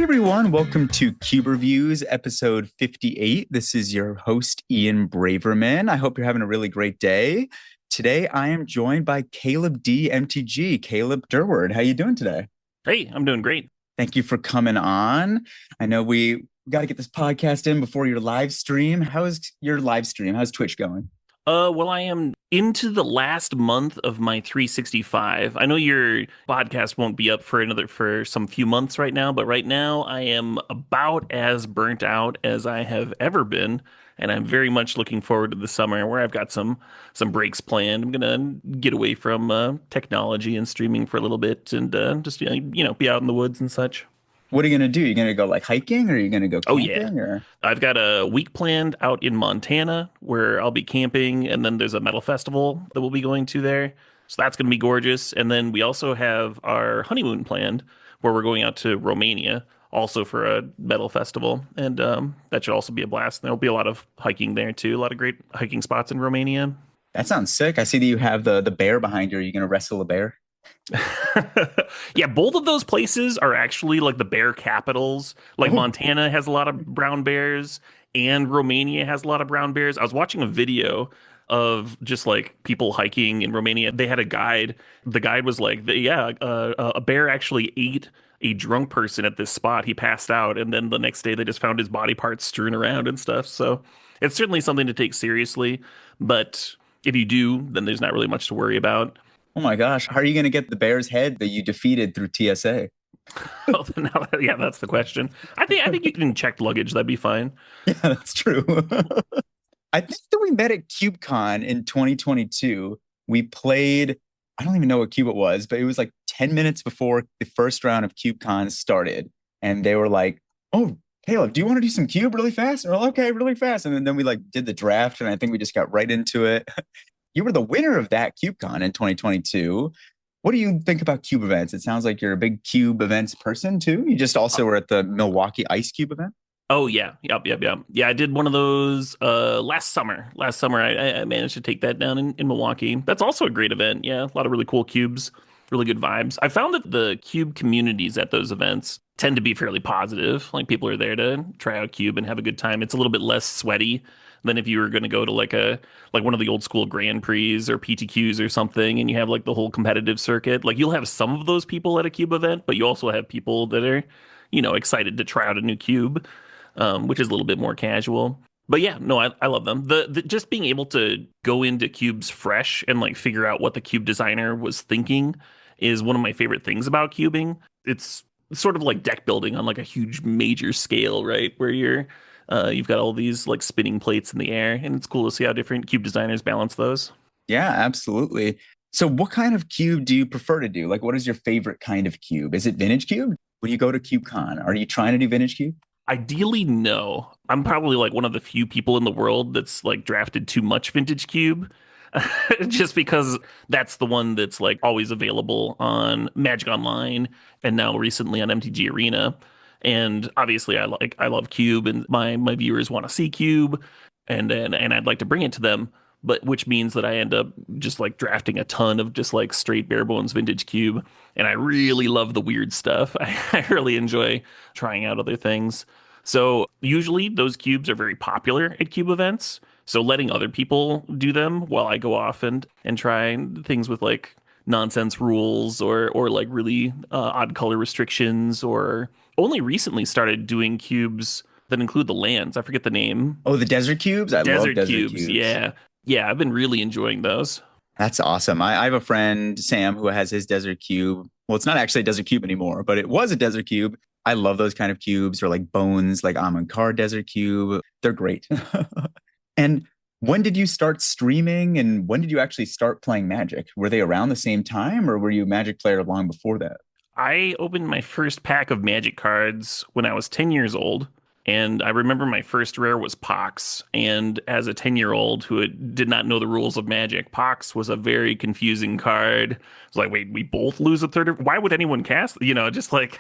everyone, welcome to Cuberviews, episode 58. This is your host, Ian Braverman. I hope you're having a really great day. Today, I am joined by Caleb D. MTG, Caleb Durward. How you doing today? Hey, I'm doing great. Thank you for coming on. I know we got to get this podcast in before your live stream. How is your live stream? How's Twitch going? Well, I am into the last month of my 365. I know your podcast won't be up for some few months right now, but right now I am about as burnt out as I have ever been, and I'm very much looking forward to the summer where I've got some breaks planned. I'm gonna get away from technology and streaming for a little bit and just be out in the woods and such. What are you going to do? You're going to go like hiking or are you going to go Oh yeah. camping or? I've got a week planned out in Montana where I'll be camping, and then there's a metal festival that we'll be going to there. So that's going to be gorgeous. And then we also have our honeymoon planned where we're going out to Romania also for a metal festival. And that should also be a blast. There'll be a lot of hiking there too. A lot of great hiking spots in Romania. That sounds sick. I see that you have the bear behind you. Are you going to wrestle a bear? Yeah, both of those places are actually like the bear capitals. Like Oh, Montana has a lot of brown bears and Romania has a lot of brown bears. I was watching a video of just like people hiking in Romania. They had a guide. The guide was like, yeah, a bear actually ate a drunk person at this spot. He passed out, and then the next day they just found his body parts strewn around and stuff. So it's certainly something to take seriously. But if you do, then there's not really much to worry about. oh my gosh. How are you going to get the bear's head that you defeated through TSA? Oh, now, yeah, that's the question. I think you can check luggage. That'd be fine. Yeah, that's true. I think that we met at CubeCon in 2022. We played, I don't even know what cube it was, but it was like 10 minutes before the first round of CubeCon started. And they were like, oh, Caleb, do you want to do some cube really fast? And we're like, okay, really fast. And then we like did the draft, and I think we just got right into it. You were the winner of that CubeCon in 2022. What do you think about cube events? It sounds like you're a big cube events person too. You just also were at the Milwaukee Ice Cube event. Oh yeah, yep. Yeah, I did one of those last summer. Last summer, I managed to take that down in Milwaukee. That's also a great event. Yeah, a lot of really cool cubes, really good vibes. I found that the cube communities at those events tend to be fairly positive. Like people are there to try out cube and have a good time. It's a little bit less sweaty than if you were going to go to like one of the old school Grand Prix or PTQs or something, and you have like the whole competitive circuit. Like you'll have some of those people at a cube event, but you also have people that are, excited to try out a new cube, which is a little bit more casual. But yeah, no, I love them. The just being able to go into cubes fresh and like figure out what the cube designer was thinking is one of my favorite things about cubing. It's sort of like deck building on like a huge major scale, right? Where you've got all these like spinning plates in the air, and it's cool to see how different cube designers balance those. Yeah, absolutely. So what kind of cube do you prefer to do? Like, what is your favorite kind of cube? Is it vintage cube? When you go to CubeCon, are you trying to do vintage cube? Ideally, no. I'm probably like one of the few people in the world that's like drafted too much vintage cube. Just because that's the one that's like always available on Magic Online and now recently on MTG Arena. And obviously I love Cube, and my viewers want to see Cube, and I'd like to bring it to them, but which means that I end up just like drafting a ton of just like straight bare bones vintage Cube. And I really love the weird stuff. I really enjoy trying out other things. So usually those cubes are very popular at cube events. So letting other people do them while I go off and try things with like nonsense rules or like really odd color restrictions, or only recently started doing cubes that include the lands. I forget the name. Oh, the desert cubes? I love Desert desert cubes. cubes. Yeah. Yeah, I've been really enjoying those. That's awesome. I have a friend, Sam, who has his desert cube. Well, it's not actually a desert cube anymore, but it was a desert cube. I love those kind of cubes, or like bones, like Amonkar desert cube. They're great. And when did you start streaming, and when did you actually start playing Magic? Were they around the same time, or were you a Magic player long before that? I opened my first pack of Magic cards when I was 10 years old. And I remember my first rare was Pox. And as a 10-year-old who did not know the rules of Magic, Pox was a very confusing card. It's like, wait, we both lose a third of, why would anyone cast? Just like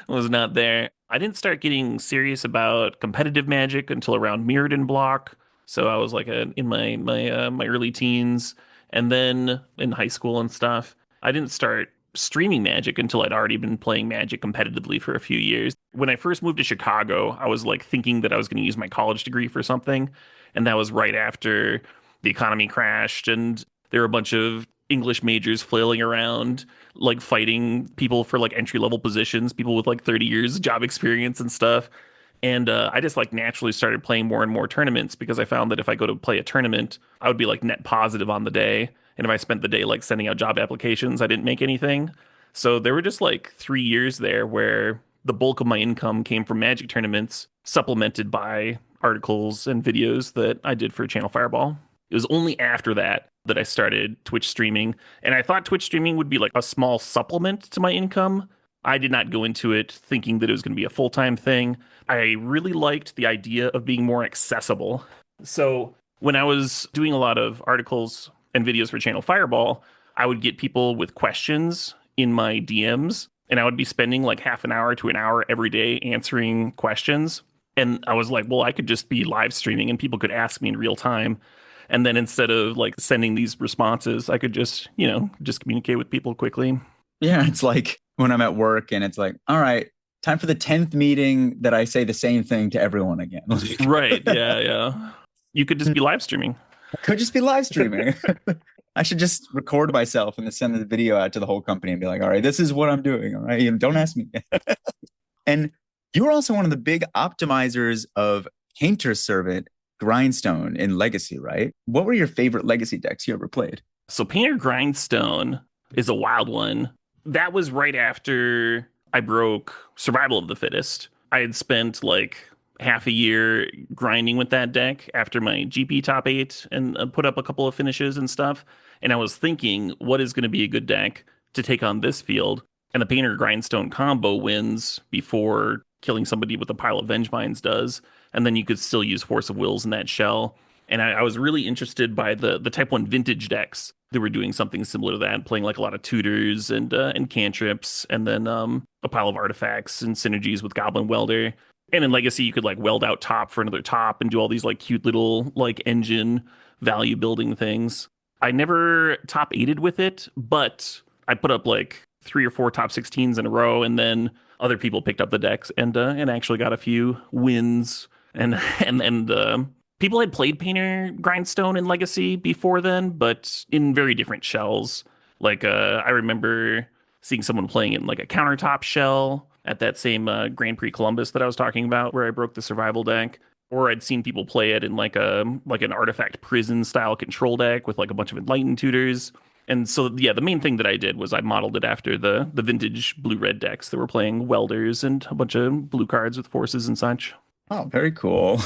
was not there. I didn't start getting serious about competitive Magic until around Mirrodin block. So I was like in my early teens, and then in high school and stuff. I didn't start streaming Magic until I'd already been playing Magic competitively for a few years. When I first moved to Chicago, I was like thinking that I was going to use my college degree for something. And that was right after the economy crashed and there were a bunch of English majors flailing around, like fighting people for like entry level positions, people with like 30 years job experience and stuff. And I just like naturally started playing more and more tournaments because I found that if I go to play a tournament, I would be like net positive on the day. And if I spent the day like sending out job applications, I didn't make anything. So there were just like 3 years there where the bulk of my income came from Magic tournaments, supplemented by articles and videos that I did for Channel Fireball. It was only after that that I started Twitch streaming. And I thought Twitch streaming would be like a small supplement to my income. I did not go into it thinking that it was going to be a full-time thing. I really liked the idea of being more accessible. So when I was doing a lot of articles and videos for Channel Fireball, I would get people with questions in my DMs, and I would be spending like half an hour to an hour every day answering questions. And I was like, well, I could just be live streaming and people could ask me in real time. And then instead of like sending these responses, I could just, just communicate with people quickly. Yeah, it's like when I'm at work and it's like, all right, time for the 10th meeting that I say the same thing to everyone again. Right. Yeah. Yeah. You could just be live streaming. I could just be live streaming. I should just record myself and then send the video out to the whole company and be like, all right, this is what I'm doing. All right. Don't ask me. And you were also one of the big optimizers of Painter Servant Grindstone in Legacy, right? What were your favorite Legacy decks you ever played? So Painter Grindstone is a wild one. That was right after I broke Survival of the Fittest. I had spent like half a year grinding with that deck after my GP top 8 and put up a couple of finishes and stuff. And I was thinking, what is going to be a good deck to take on this field? And the Painter Grindstone combo wins before killing somebody with a pile of Vengevines does. And then you could still use Force of Wills in that shell. And I was really interested by the Type 1 vintage decks that were doing something similar to that, playing like a lot of tutors and cantrips, and then a pile of artifacts and synergies with Goblin Welder. And in Legacy, you could like weld out top for another top and do all these like cute little like engine value building things. I never top 8'd with it, but I put up like 3 or 4 top 16s in a row, and then other people picked up the decks and actually got a few wins. And people had played Painter Grindstone in Legacy before then, but in very different shells. Like I remember seeing someone playing it in like a countertop shell at that same Grand Prix Columbus that I was talking about, where I broke the survival deck. Or I'd seen people play it in like an artifact prison style control deck with like a bunch of enlightened tutors. And so yeah, the main thing that I did was I modeled it after the vintage blue-red decks that were playing welders and a bunch of blue cards with forces and such. Oh, very cool.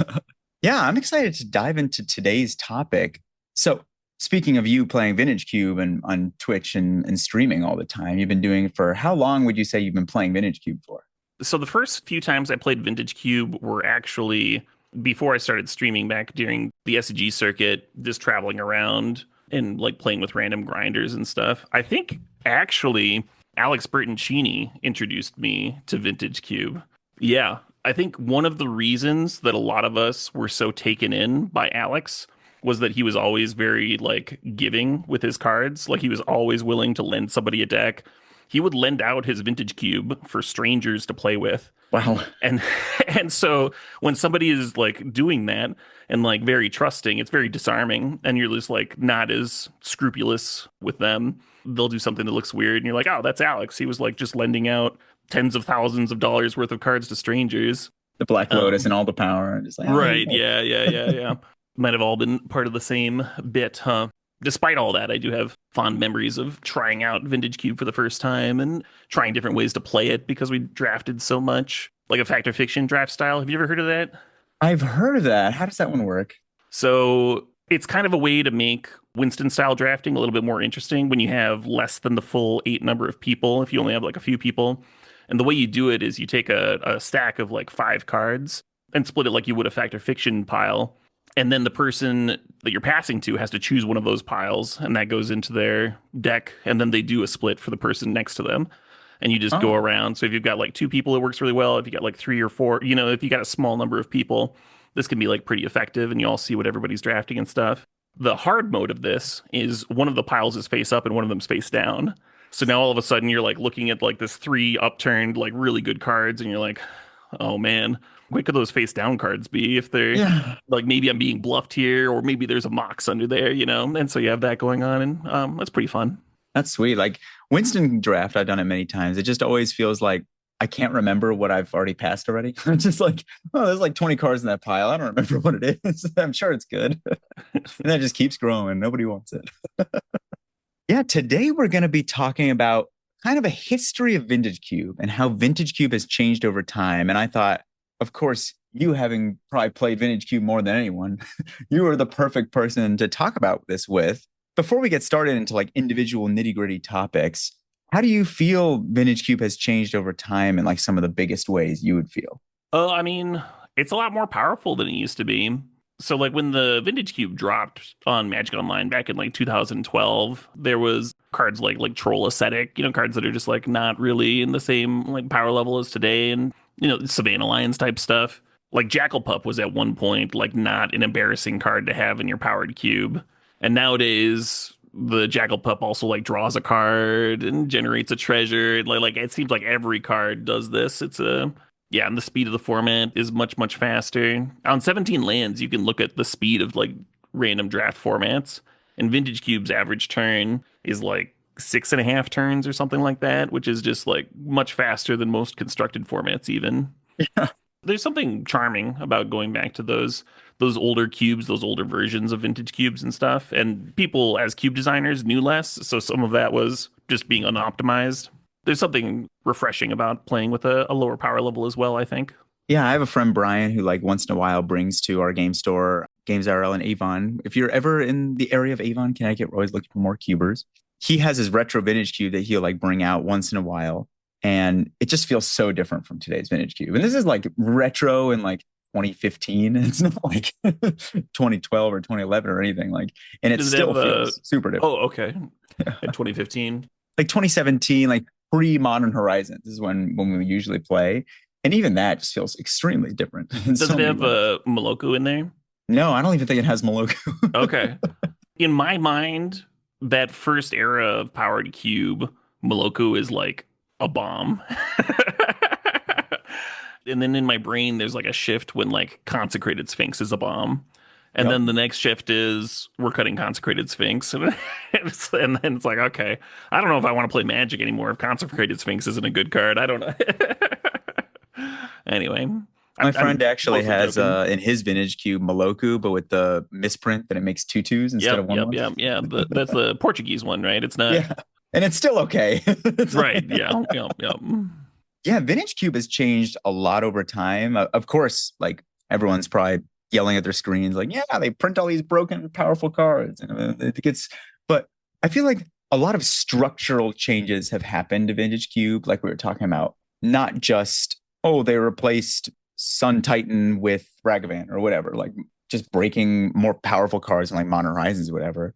Yeah, I'm excited to dive into today's topic. So, speaking of you playing Vintage Cube and on Twitch and streaming all the time, you've been doing it for how long would you say you've been playing Vintage Cube for? So the first few times I played Vintage Cube were actually before I started streaming back during the SCG circuit, just traveling around and like playing with random grinders and stuff. I think actually Alex Bertoncini introduced me to Vintage Cube. Yeah, I think one of the reasons that a lot of us were so taken in by Alex was that he was always very like giving with his cards. Like he was always willing to lend somebody a deck. He would lend out his Vintage Cube for strangers to play with. Wow. And and so when somebody is like doing that and like very trusting, it's very disarming, and you're just like not as scrupulous with them. They'll do something that looks weird and you're like, "Oh, that's Alex. He was like just lending out tens of thousands of dollars worth of cards to strangers." The Black Lotus and all the power. And just like, right. Yeah. Might have all been part of the same bit, huh? Despite all that, I do have fond memories of trying out Vintage Cube for the first time and trying different ways to play it because we drafted so much, like a Fact or Fiction draft style. Have you ever heard of that? I've heard of that. How does that one work? So it's kind of a way to make Winston style drafting a little bit more interesting when you have less than the full 8 number of people, if you only have like a few people. And the way you do it is you take a stack of like 5 cards and split it like you would a Fact or Fiction pile. And then the person that you're passing to has to choose one of those piles, and that goes into their deck. And then they do a split for the person next to them. And you just go around. So if you've got like 2 people, it works really well. If you got like 3 or 4, if you got a small number of people, this can be like pretty effective, and you all see what everybody's drafting and stuff. The hard mode of this is one of the piles is face up and one of them's face down. So now all of a sudden you're like looking at like this three upturned, like really good cards, and you're like, oh man, what could those face down cards be if they're Yeah. like maybe I'm being bluffed here, or maybe there's a Mox under there, you know? And so you have that going on, and that's pretty fun. That's sweet. Like Winston draft, I've done it many times. It just always feels like I can't remember what I've already passed already. I'm just like, oh, there's like 20 cards in that pile. I don't remember what it is. I'm sure it's good. And that just keeps growing. Nobody wants it. Yeah, today we're going to be talking about kind of a history of Vintage Cube and how Vintage Cube has changed over time. And I thought, of course, you having probably played Vintage Cube more than anyone, you are the perfect person to talk about this with. Before we get started into like individual nitty-gritty topics, how do you feel Vintage Cube has changed over time in like some of the biggest ways you would feel? I mean, it's a lot more powerful than it used to be. So like when the Vintage Cube dropped on Magic Online back in like 2012, there was cards like Troll Ascetic, you know, cards that are just like not really in the same like power level as today, and you know, Savannah Lions type stuff. Like Jackal Pup was at one point like not an embarrassing card to have in your powered cube. And nowadays the Jackal Pup also like draws a card and generates a treasure. Like it seems like every card does this. It's a Yeah, and the speed of the format is much, much faster. On 17 lands, you can look at the speed of like random draft formats. And Vintage Cube's average turn is like 6.5 turns or something like that, which is just like much faster than most constructed formats, even. There's something charming about going back to those older cubes, those older versions of vintage cubes and stuff. And people as cube designers knew less, so some of that was just being unoptimized. There's something refreshing about playing with a lower power level as well, I think. Yeah, I have a friend Brian who like once in a while brings to our game store Games RL in Avon. If you're ever in the area of Avon, Connecticut, we're always looking for more cubers. He has his retro vintage cube that he'll like bring out once in a while. And it just feels so different from today's vintage cube. And this is like retro in like 2015. It's not like 2012 or 2011 or anything like, and it Does it have still a? feels super different. Oh, okay. In 2015, Like 2017, like pre-Modern Horizons is when we usually play. And even that just feels extremely different in does so it many have ways. a Moloku in there? No, I don't even think it has Moloku. Okay. In my mind, that first era of powered cube, Moloku is like a bomb. And then in my brain, there's like a shift when like Consecrated Sphinx is a bomb. And Yep. then the next shift is we're cutting Consecrated Sphinx. And then it's like, okay, I don't know if I want to play Magic anymore if Consecrated Sphinx isn't a good card. I don't know. Anyway, My I'm friend actually mostly has joking. in his vintage cube Moloku, but with the misprint that it makes two twos instead Yep, of one yep, one. yep, yeah. That's the Portuguese one, right? It's not Yeah. And it's still okay. It's right. like, Yeah, yep, yep. yeah, vintage cube has changed a lot over time. Of course, like everyone's probably yelling at their screens, like, yeah, they print all these broken, powerful cards. And it gets, but I feel like a lot of structural changes have happened to vintage cube, like we were talking about, not just, oh, they replaced Sun Titan with Ragavan or whatever, like just breaking more powerful cards in like Modern Horizons or whatever.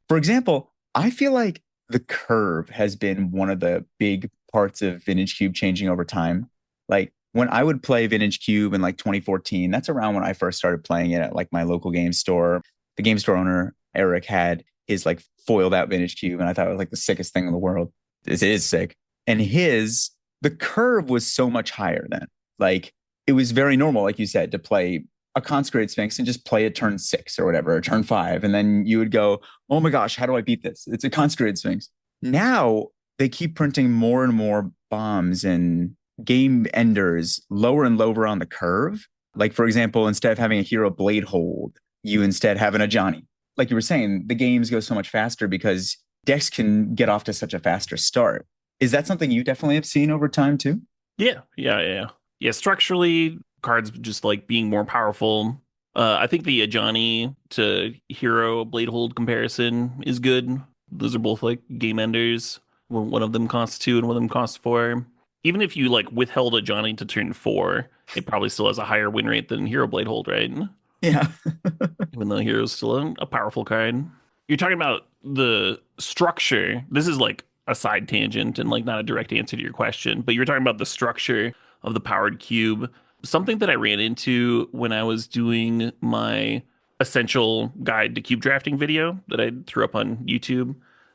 For example, I feel like the curve has been one of the big parts of Vintage Cube changing over time. Like when I would play Vintage Cube in like 2014, that's around when I first started playing it at like my local game store. The game store owner, Eric, had his like foiled out Vintage Cube, and I thought it was like the sickest thing in the world. It is sick. And the curve was so much higher then. Like it was very normal, like you said, to play a Consecrated Sphinx and just play a turn 6 or whatever, or turn 5. And then you would go, oh my gosh, how do I beat this? It's a Consecrated Sphinx. Now they keep printing more and more bombs and game enders lower and lower on the curve. Like, for example, instead of having a hero blade hold, you instead have an Ajani. Like you were saying, the games go so much faster because decks can get off to such a faster start. Is that something you definitely have seen over time too? Yeah, yeah, yeah. Yeah, structurally, cards just like being more powerful. I think the Ajani to Hero Blade Hold comparison is good. Those are both like game enders. One of them costs 2 and one of them costs 4. Even if you like withheld Ajani to turn 4, it probably still has a higher win rate than Hero Blade Hold, right? Yeah. Even though Hero's still a powerful card. You're talking about the structure. This is like a side tangent and like not a direct answer to your question, but you're talking about the structure of the powered cube. Something that I ran into when I was doing my essential guide to cube drafting video that I threw up on YouTube.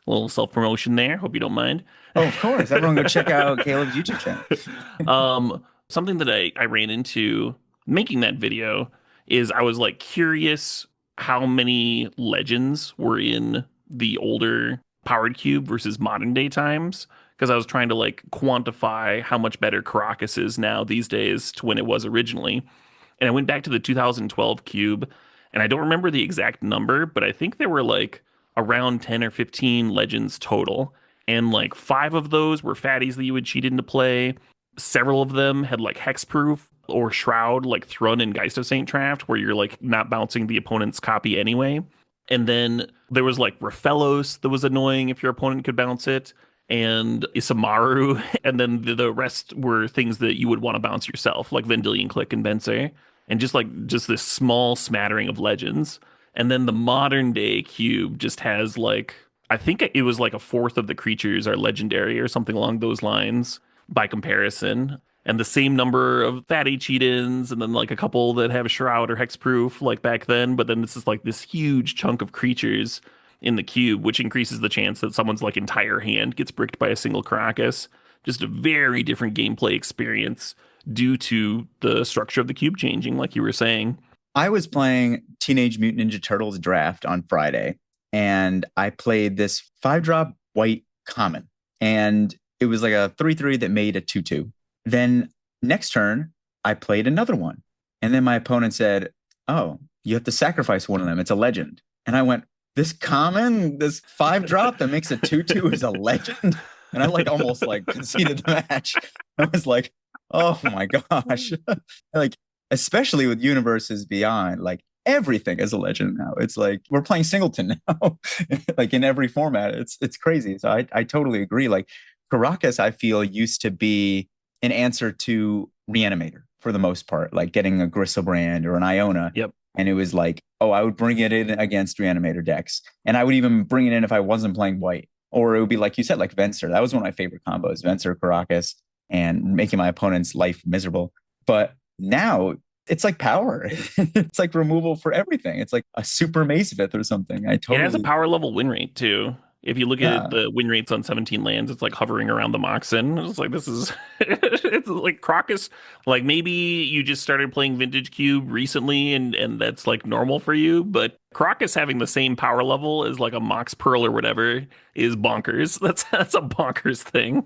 A little self-promotion there. Hope you don't mind. Oh, of course. Everyone go check out Caleb's YouTube channel. Something that I ran into making that video is I was like curious how many legends were in the older powered cube versus modern day times. Because I was trying to like quantify how much better Caracas is now these days to when it was originally. And I went back to the 2012 cube, and I don't remember the exact number, but I think there were like around 10 or 15 legends total. And like five of those were fatties that you would cheat into play. Several of them had like hexproof or shroud, like Thrun and Geist of Saint Traft, where you're like not bouncing the opponent's copy anyway. And then there was like Raphelos that was annoying if your opponent could bounce it, and Isamaru, and then the rest were things that you would want to bounce yourself, like Vendilion Click and Venser, and just this small smattering of legends. And then the modern day cube just has like I think it was like a fourth of the creatures are legendary or something along those lines by comparison. And the same number of fatty cheat-ins, and then like a couple that have shroud or hexproof like back then. But then this is like this huge chunk of creatures in the cube, which increases the chance that someone's like entire hand gets bricked by a single Caracas. Just a very different gameplay experience due to the structure of the cube changing, like you were saying. I was playing Teenage Mutant Ninja Turtles draft on Friday, and I played this 5-drop white common. And it was like a 3/3 that made a 2/2. Then next turn, I played another one. And then my opponent said, "Oh, you have to sacrifice one of them. It's a legend." And I went, "This common, this 5-drop that makes a 2/2 is a legend?" And I like almost like conceded the match. I was like, "Oh my gosh." Like, especially with Universes Beyond, like everything is a legend now. It's like we're playing Singleton now, like in every format. It's crazy. So I totally agree. Like Caracas, I feel used to be an answer to Reanimator for the most part, like getting a Gristlebrand or an Iona. Yep. And it was like, oh, I would bring it in against Reanimator decks. And I would even bring it in if I wasn't playing white. Or it would be like you said, like Venser. That was one of my favorite combos, Venser, Caracas, and making my opponent's life miserable. But now it's like power. It's like removal for everything. It's like a super Mace Vith or something. I It has a totally, power level win rate too. If you look at yeah. the win rates on 17 lands, it's like hovering around the Moxen. It's like this is it's like Crocus. Like maybe you just started playing Vintage Cube recently and that's like normal for you, but Crocus having the same power level as like a Mox Pearl or whatever is bonkers. That's a bonkers thing.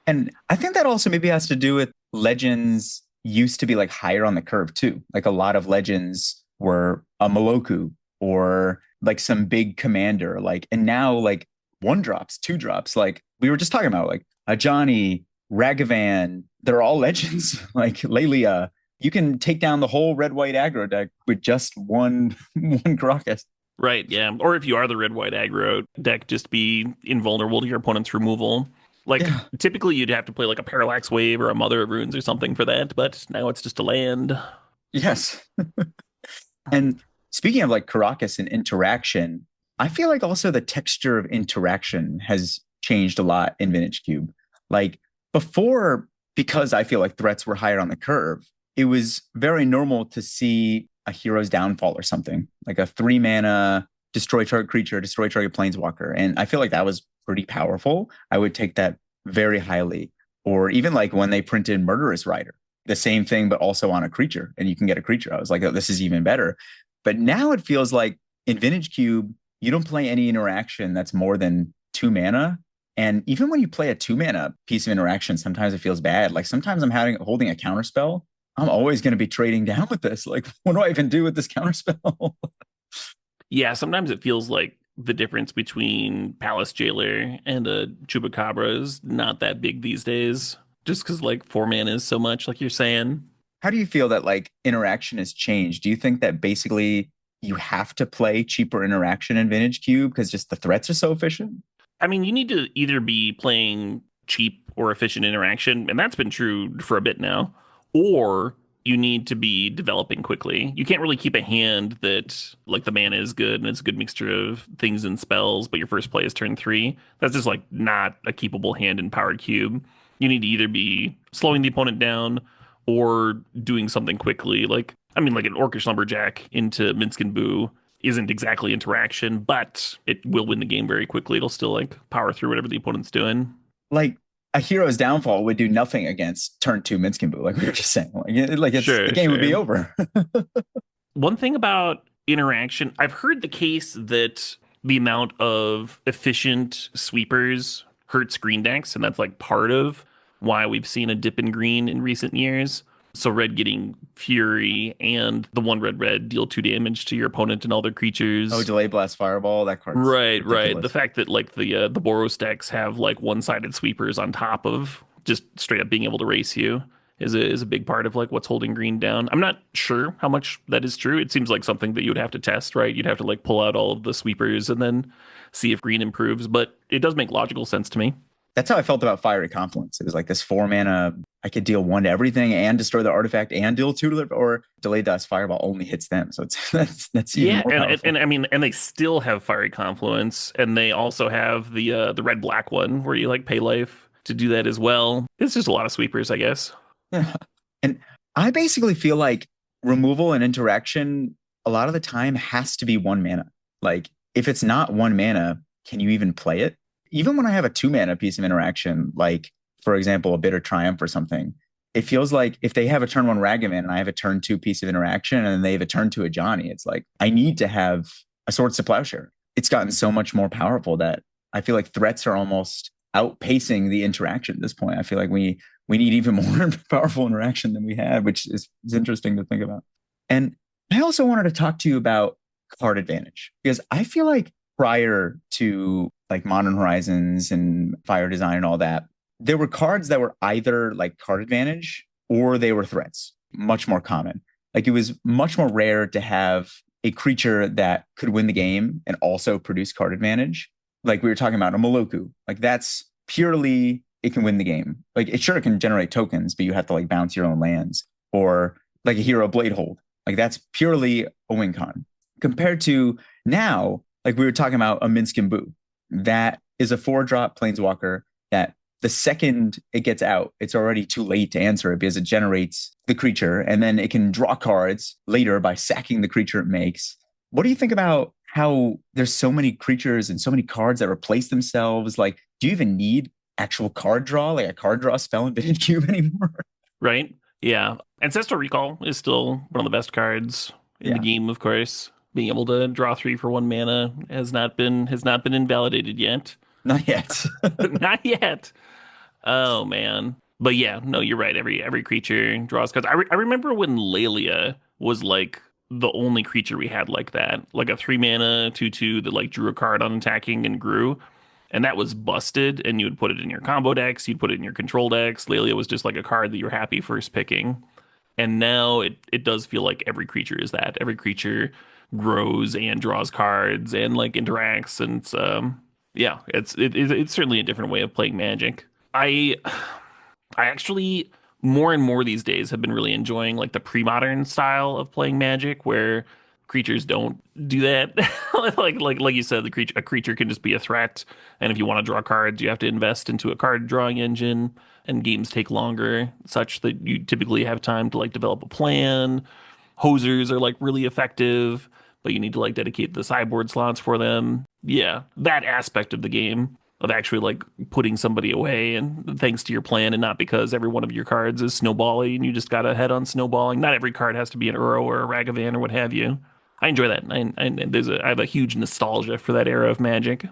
And I think that also maybe has to do with legends used to be like higher on the curve too. Like a lot of legends were a Moloku or like some big commander. Like, and now like 1-drops, 2-drops, like we were just talking about, like a Johnny, Ragavan, they're all legends. Like Lelia, you can take down the whole red white aggro deck with just one Caracas. Right, yeah. Or if you are the red white aggro deck, just be invulnerable to your opponent's removal. Like Yeah. typically you'd have to play like a Parallax Wave or a Mother of Runes or something for that, but now it's just a land. Yes. And speaking of like Caracas and interaction, I feel like also the texture of interaction has changed a lot in Vintage Cube. Like before, because I feel like threats were higher on the curve, it was very normal to see a hero's downfall or something, like a 3-mana destroy target creature, destroy target planeswalker. And I feel like that was pretty powerful. I would take that very highly. Or even like when they printed Murderous Rider, the same thing, but also on a creature, and you can get a creature. I was like, oh, this is even better. But now it feels like in Vintage Cube, you don't play any interaction that's more than 2 mana. And even when you play a 2-mana piece of interaction, sometimes it feels bad. Like sometimes I'm holding a counter spell. I'm always going to be trading down with this. Like, what do I even do with this counter spell? Yeah, sometimes it feels like the difference between Palace Jailer and a Chupacabra is not that big these days. Just because like 4 mana is so much, like you're saying. How do you feel that like interaction has changed? Do you think that basically you have to play cheaper interaction in Vintage Cube because just the threats are so efficient? I mean, you need to either be playing cheap or efficient interaction, and that's been true for a bit now, or you need to be developing quickly. You can't really keep a hand that like the mana is good and it's a good mixture of things and spells, but your first play is turn 3. That's just like not a keepable hand in Powered Cube. You need to either be slowing the opponent down or doing something quickly. Like, I mean, like an Orcish Lumberjack into Minsc and Boo isn't exactly interaction, but it will win the game very quickly. It'll still like power through whatever the opponent's doing. Like a hero's downfall would do nothing against turn two Minskin like we were just saying. Like it's the Sure, game would be sure. over. One thing about interaction, I've heard the case that the amount of efficient sweepers hurts green decks, and that's like part of why we've seen a dip in green in recent years. So red getting Fury and the one red deal 2 damage to your opponent and all their Oh, creatures. delay blast fireball. That card's Right, right. The ridiculous. fact that like the Boros decks have like one-sided sweepers on top of just straight up being able to race you is a big part of like what's holding green down. I'm not sure how much that is true. It seems like something that you would have to test, right? You'd have to like pull out all of the sweepers and then see if green improves, but it does make logical sense to me. That's how I felt about Fiery Confluence. It was like this 4 mana. I could deal one to everything and destroy the artifact and deal two to the, or delay dust fireball only hits them. So it's that's even Yeah, more and powerful. I mean, and they still have Fiery Confluence, and they also have the red black one where you like pay life to do that as well. It's just a lot of sweepers, I guess. Yeah. And I basically feel like removal and interaction a lot of the time has to be 1 mana. Like if it's not 1 mana, can you even play it? Even when I have a 2 mana piece of interaction, like for example, a Bitter Triumph or something, it feels like if they have a turn one Ragavan and I have a turn two piece of interaction and they have a turn two Ajani, it's like I need to have a Swords to Plowshare. It's gotten so much more powerful that I feel like threats are almost outpacing the interaction at this point. I feel like we need even more powerful interaction than we had, which is interesting to think about. And I also wanted to talk to you about card advantage because I feel like prior to like Modern Horizons and Fire Design and all that, there were cards that were either like card advantage or they were threats, much more common. Like it was much more rare to have a creature that could win the game and also produce card advantage. Like we were talking about a Moloku, like that's purely it can win the game. Like it sure can generate tokens, but you have to like bounce your own lands or like a hero Bladehold. Like that's purely a win con. Compared to now, like we were talking about a Minsc and Boo. That is a 4-drop planeswalker that the second it gets out, it's already too late to answer it because it generates the creature and then it can draw cards later by sacking the creature it makes. What do you think about how there's so many creatures and so many cards that replace themselves? Like, do you even need actual card draw, like a card draw spell in Vintage Cube anymore? Right? Yeah. Ancestral Recall is still one of the best cards in the Yeah, game, of course. Being able to draw 3 for 1 mana has not been invalidated yet. not yet. Not yet. Oh man. But yeah, no, you're right. Every creature draws cards. I remember when Lelia was like the only creature we had like that, like a 3 mana 2/2 that like drew a card on attacking and grew, and that was busted. And you would put it in your combo decks, you'd put it in your control decks. Lelia was just like a card that you're happy first picking. And now it does feel like every creature is that. Every creature grows and draws cards and like interacts, and it's yeah, it's certainly a different way of playing Magic. I I actually more and more these days have been really enjoying like the pre-modern style of playing Magic where creatures don't do that. Like you said, the creature a creature can just be a threat, and if you want to draw cards, you have to invest into a card drawing engine, and games take longer, such that you typically have time to like develop a plan. Hosers are like really effective, but you need to like dedicate the sideboard slots for them. Yeah, that aspect of the game of actually like putting somebody away and thanks to your plan and not because every one of your cards is snowballing and you just got to head on snowballing. Not every card has to be an Uro or a Ragavan or what have you. I enjoy that. I have a huge nostalgia for that era of Magic.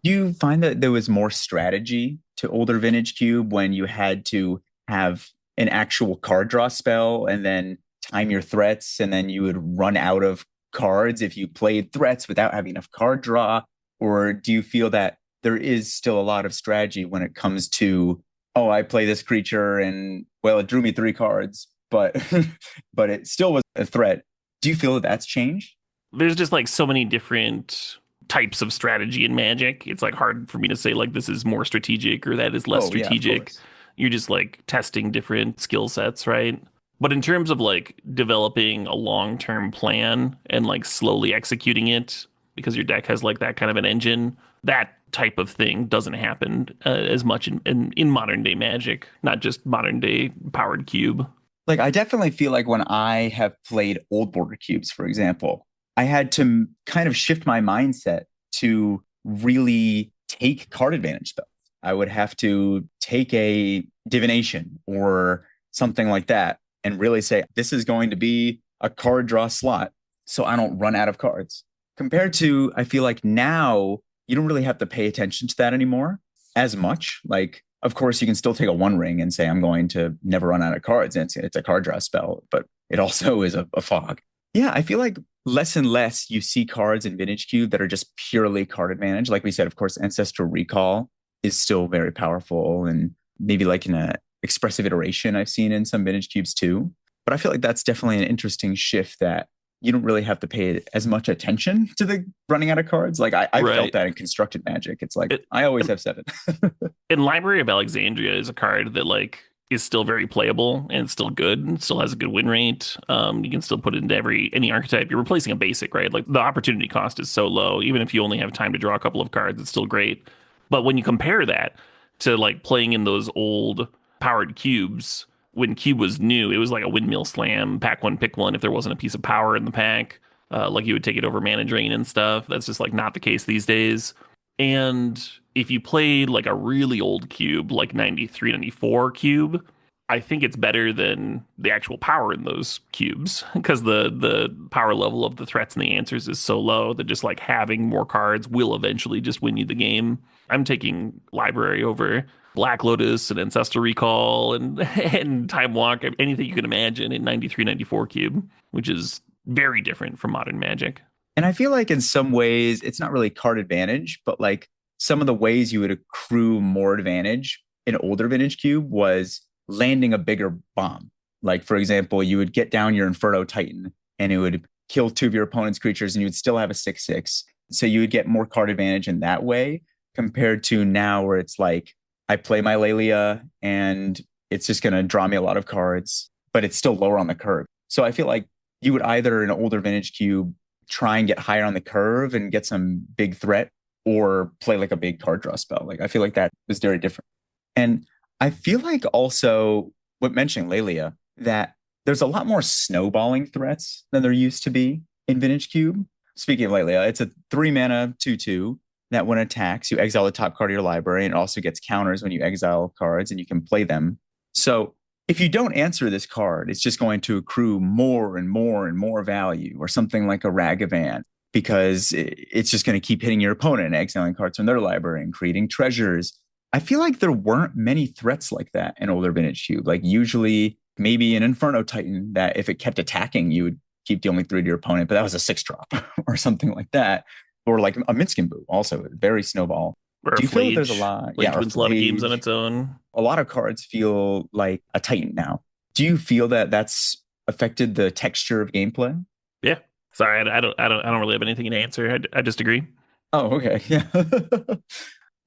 Do you find that there was more strategy to older Vintage Cube when you had to have an actual card draw spell and then time your threats and then you would run out of cards if you played threats without having enough card draw? Or do you feel that there is still a lot of strategy when it comes to, oh, I play this creature and well, it drew me 3 cards, but but it still was a threat. Do you feel that that's changed? There's just like so many different types of strategy in Magic. It's like hard for me to say like this is more strategic or that is less Oh yeah, of strategic. course. You're just like testing different skill sets, right? But in terms of like developing a long-term plan and like slowly executing it because your deck has like that kind of an engine, that type of thing doesn't happen as much in modern day Magic, not just modern day powered cube. Like I definitely feel like when I have played old border cubes, for example, I had to kind of shift my mindset to really take card advantage spells. I would have to take a divination or something like that and really say, this is going to be a card draw slot so I don't run out of cards. Compared to, I feel like now you don't really have to pay attention to that anymore as much. Like, of course, you can still take a one ring and say, I'm going to never run out of cards. And it's a card draw spell, but it also is a fog. Yeah, I feel like less and less you see cards in Vintage Cube that are just purely card advantage. Like we said, of course, Ancestral Recall is still very powerful and maybe like in a expressive iteration I've seen in some Vintage Cubes too. But I feel like that's definitely an interesting shift that you don't really have to pay as much attention to the running out of cards. Like I felt Right. that in Constructed Magic. It's like It, I always have seven. and Library of Alexandria is a card that like is still very playable and it's still good and still has a good win rate. You can still put it into any archetype. You're replacing a basic, right? Like the opportunity cost is so low. Even if you only have time to draw a couple of cards, it's still great. But when you compare that to like playing in those old powered cubes, when cube was new, it was like a windmill slam, pack one, pick one. If there wasn't a piece of power in the pack, like you would take it over mana drain and stuff. That's just like not the case these days. And if you played like a really old cube, like 93, 94 cube, I think it's better than the actual power in those cubes because the power level of the threats and the answers is so low that just like having more cards will eventually just win you the game. I'm taking library over Black Lotus and Ancestral Recall and and Time Walk, anything you can imagine in 93, 94 cube, which is very different from modern Magic. And I feel like in some ways it's not really card advantage, but like some of the ways you would accrue more advantage in older Vintage Cube was landing a bigger bomb. Like for example, you would get down your Inferno Titan and it would kill two of your opponent's creatures and you would still have a 6/6. So you would get more card advantage in that way compared to now where it's like I play my Lelia and it's just going to draw me a lot of cards, but it's still lower on the curve. So I feel like you would either in an older Vintage Cube try and get higher on the curve and get some big threat or play like a big card draw spell. Like I feel like that was very different. And I feel like also what mentioning Lelia, that there's a lot more snowballing threats than there used to be in Vintage Cube. Speaking of Lelia, it's a 3 mana 2/2 that when it attacks, you exile the top card of your library and it also gets counters when you exile cards and you can play them. So if you don't answer this card, it's just going to accrue more and more and more value, or something like a Ragavan, because it's just going to keep hitting your opponent and exiling cards from their library and creating treasures. I feel like there weren't many threats like that in older Vintage Cube. Like usually maybe an Inferno Titan that if it kept attacking, you would keep dealing 3 to your opponent, but that was a 6 drop or something like that. Or like a Minskin Boo, also very snowball. Or a Do you feel that there's a Flage. lot? Yeah, Flage or wins a lot of games on Flage. its own. A lot of cards feel like a Titan now. Do you feel that that's affected the texture of gameplay? Yeah. Sorry, I don't really have anything to answer. I just agree. Oh, okay. Yeah.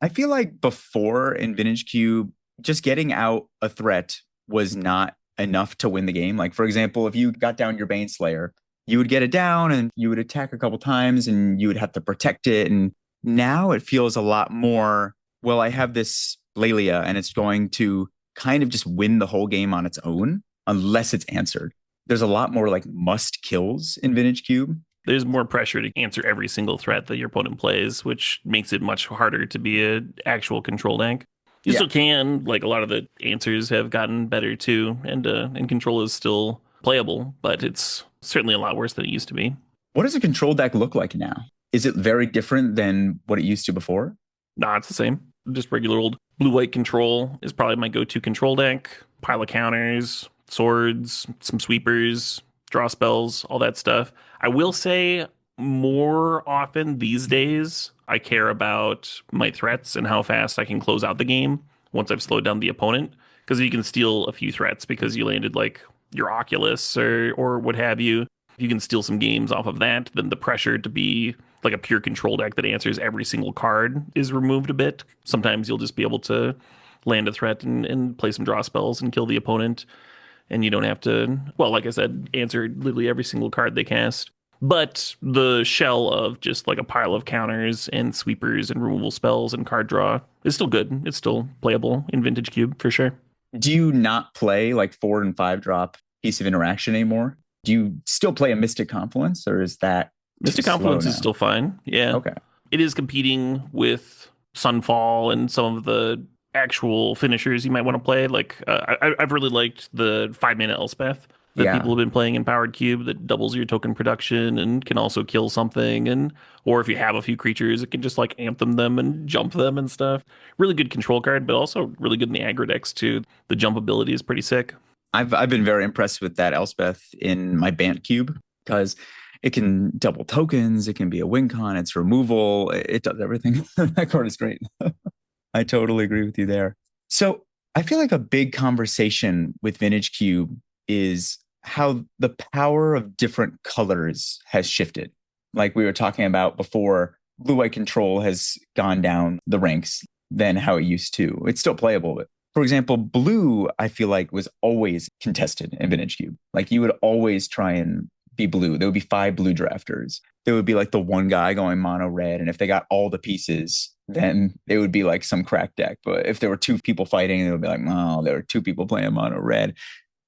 I feel like before in Vintage Cube, just getting out a threat was not enough to win the game. Like, for example, if you got down your Baneslayer, you would get it down and you would attack a couple times and you would have to protect it. And now it feels a lot more, well, I have this Lelia and it's going to kind of just win the whole game on its own unless it's answered. There's a lot more like must kills in Vintage Cube. There's more pressure to answer every single threat that your opponent plays, which makes it much harder to be an actual control deck. You Yeah. still can, like a lot of the answers have gotten better too, and control is still playable, but it's certainly a lot worse than it used to be. What does a control deck look like now? Is it very different than what it used to before? Nah, it's the same. Just regular old blue-white control is probably my go-to control deck. Pile of counters, swords, some sweepers, draw spells, all that stuff. I will say more often these days, I care about my threats and how fast I can close out the game once I've slowed down the opponent. Because you can steal a few threats because you landed like your Oculus or what have you. If you can steal some games off of that, then the pressure to be like a pure control deck that answers every single card is removed a bit. Sometimes you'll just be able to land a threat and play some draw spells and kill the opponent. And you don't have to, well, like I said, answer literally every single card they cast. But the shell of just like a pile of counters and sweepers and removal spells and card draw is still good. It's still playable in Vintage Cube for sure. Do you not play like 4 and 5 drop piece of interaction anymore? Do you still play a Mystic Confluence or is that too Mystic slow Confluence is now. still fine. Yeah. Okay. It is competing with Sunfall and some of the actual finishers you might want to play. Like, I've really liked the 5 mana Elspeth that people Yeah. have been playing in Powered Cube that doubles your token production and can also kill something. And, or if you have a few creatures, it can just like anthem them and jump them and stuff. Really good control card, but also really good in the aggro decks too. The jump ability is pretty sick. I've been very impressed with that Elspeth in my Bant cube because it can double tokens, it can be a win con, it's removal, it does everything. That card is great. I totally agree with you there. So I feel like a big conversation with Vintage Cube is how the power of different colors has shifted. Like we were talking about before, blue white control has gone down the ranks than how it used to. It's still playable, but for example, blue, I feel like was always contested in Vintage Cube. Like you would always try and be blue. There would be five blue drafters. There would be like the one guy going mono red. And if they got all the pieces, then it would be like some crack deck. But if there were two people fighting, it would be like, oh, there were two people playing mono red.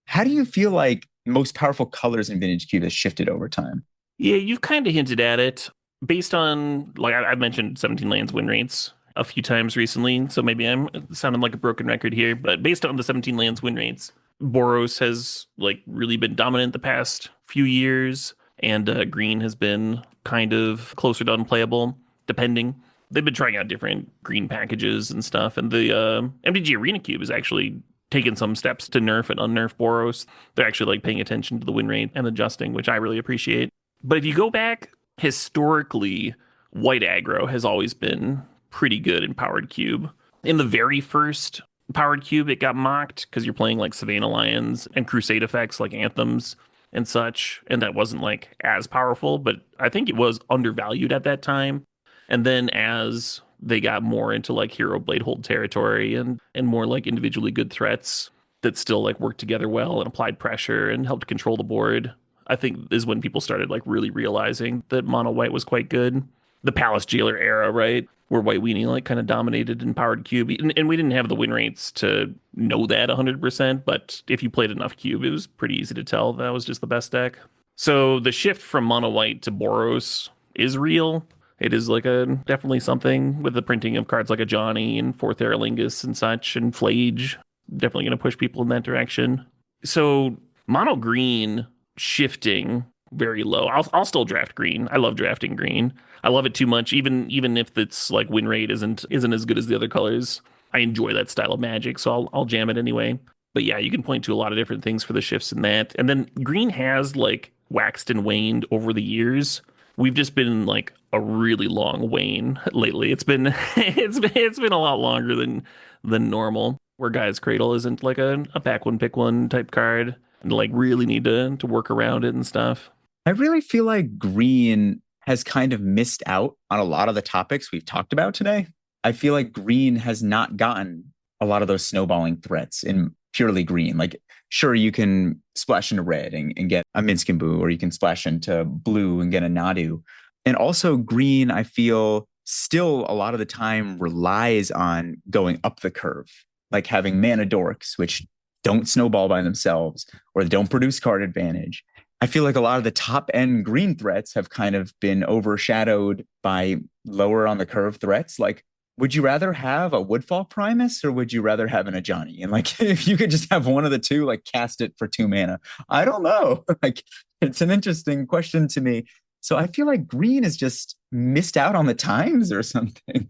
How do you feel like most powerful colors in Vintage Cube has shifted over time? Yeah, you've kind of hinted at it based on, like, I've mentioned 17 lands win rates a few times recently, so maybe I'm sounding like a broken record here, but based on the 17 lands win rates, Boros has, like, really been dominant the past few years, and green has been kind of closer to unplayable, depending. They've been trying out different green packages and stuff, and the MTG Arena Cube has actually taken some steps to nerf and unnerf Boros. They're actually, like, paying attention to the win rate and adjusting, which I really appreciate. But if you go back historically, white aggro has always been pretty good in Powered Cube. In the very first Powered Cube, it got mocked because you're playing like Savannah Lions and Crusade effects like anthems and such, and that wasn't like as powerful, but I think it was undervalued at that time. And then as they got more into like Hero Blade Hold territory and more like individually good threats that still like worked together well and applied pressure and helped control the board, I think is when people started like really realizing that mono white was quite good. The Palace Jailer era, right? Where White Weenie like kind of dominated in Powered Cube. And we didn't have the win rates to know that 100%, but if you played enough Cube, it was pretty easy to tell that was just the best deck. So the shift from mono white to Boros is real. It is like a definitely something with the printing of cards like a Johnny and Fourth Aerolingus and such and Flage. Definitely going to push people in that direction. So mono green shifting very low. I'll still draft green. I love drafting green. I love it too much, even if it's like win rate isn't as good as the other colors. I enjoy that style of Magic, so I'll jam it anyway. But yeah, you can point to a lot of different things for the shifts in that. And then green has like waxed and waned over the years. We've just been like a really long wane lately. It's been it's been a lot longer than normal. Where Guy's Cradle isn't like a pack one pick one type card and like really need to work around it and stuff. I really feel like green has kind of missed out on a lot of the topics we've talked about today. I feel like green has not gotten a lot of those snowballing threats in purely green. Like, sure, you can splash into red and get a Minskin or you can splash into blue and get a Nadu. And also, green, I feel still a lot of the time relies on going up the curve, like having mana dorks, which don't snowball by themselves or don't produce card advantage. I feel like a lot of the top end green threats have kind of been overshadowed by lower on the curve threats. Like, would you rather have a Woodfall Primus or would you rather have an Ajani? And like, if you could just have one of the two, like cast it for 2 mana. I don't know. Like, it's an interesting question to me. So I feel like green is just missed out on the times or something.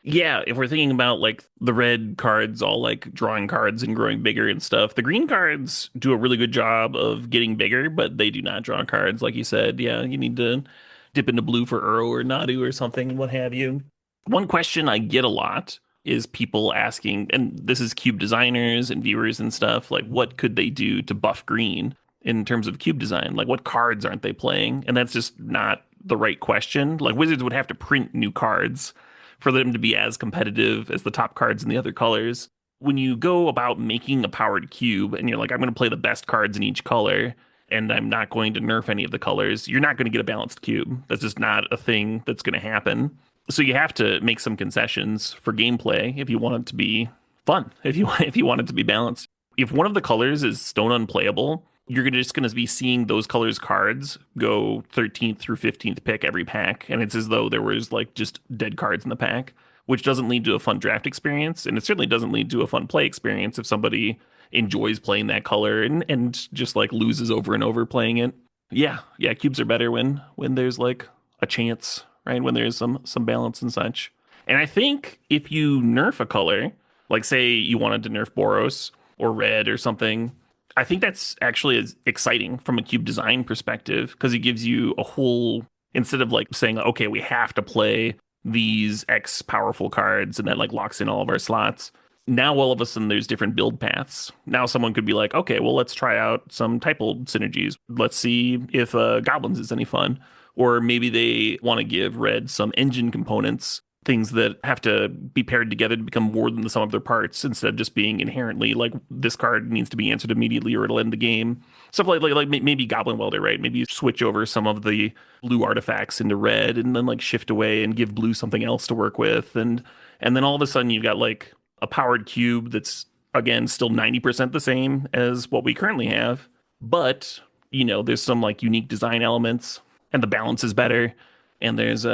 Yeah, if we're thinking about like the red cards all like drawing cards and growing bigger and stuff, the green cards do a really good job of getting bigger, but they do not draw cards. Like you said, yeah, you need to dip into blue for Uro or Nadu or something, what have you. One question I get a lot is people asking, and this is cube designers and viewers and stuff, like what could they do to buff green in terms of cube design? Like what cards aren't they playing? And that's just not the right question. Like Wizards would have to print new cards for them to be as competitive as the top cards in the other colors. When you go about making a powered cube and you're like, I'm going to play the best cards in each color and I'm not going to nerf any of the colors, you're not going to get a balanced cube. That's just not a thing that's going to happen. So you have to make some concessions for gameplay if you want it to be fun, if you want it to be balanced. If one of the colors is stone unplayable, you're just going to be seeing those colors cards go 13th through 15th pick every pack. And it's as though there was like just dead cards in the pack, which doesn't lead to a fun draft experience. And it certainly doesn't lead to a fun play experience if somebody enjoys playing that color and just like loses over and over playing it. Yeah, yeah, cubes are better when there's like a chance, right? When there's some balance and such. And I think if you nerf a color, like say you wanted to nerf Boros or red or something, I think that's actually as exciting from a cube design perspective because it gives you a whole instead of like saying, okay, we have to play these X powerful cards and that like locks in all of our slots. Now all of a sudden there's different build paths. Now someone could be like, okay, well let's try out some typal synergies. Let's see if goblins is any fun. Or maybe they want to give red some engine components, things that have to be paired together to become more than the sum of their parts instead of just being inherently like this card needs to be answered immediately or it'll end the game. Stuff like maybe Goblin Welder, right? Maybe you switch over some of the blue artifacts into red and then like shift away and give blue something else to work with. And then all of a sudden you've got like a powered cube that's again still 90% the same as what we currently have, but there's some like unique design elements and the balance is better and there's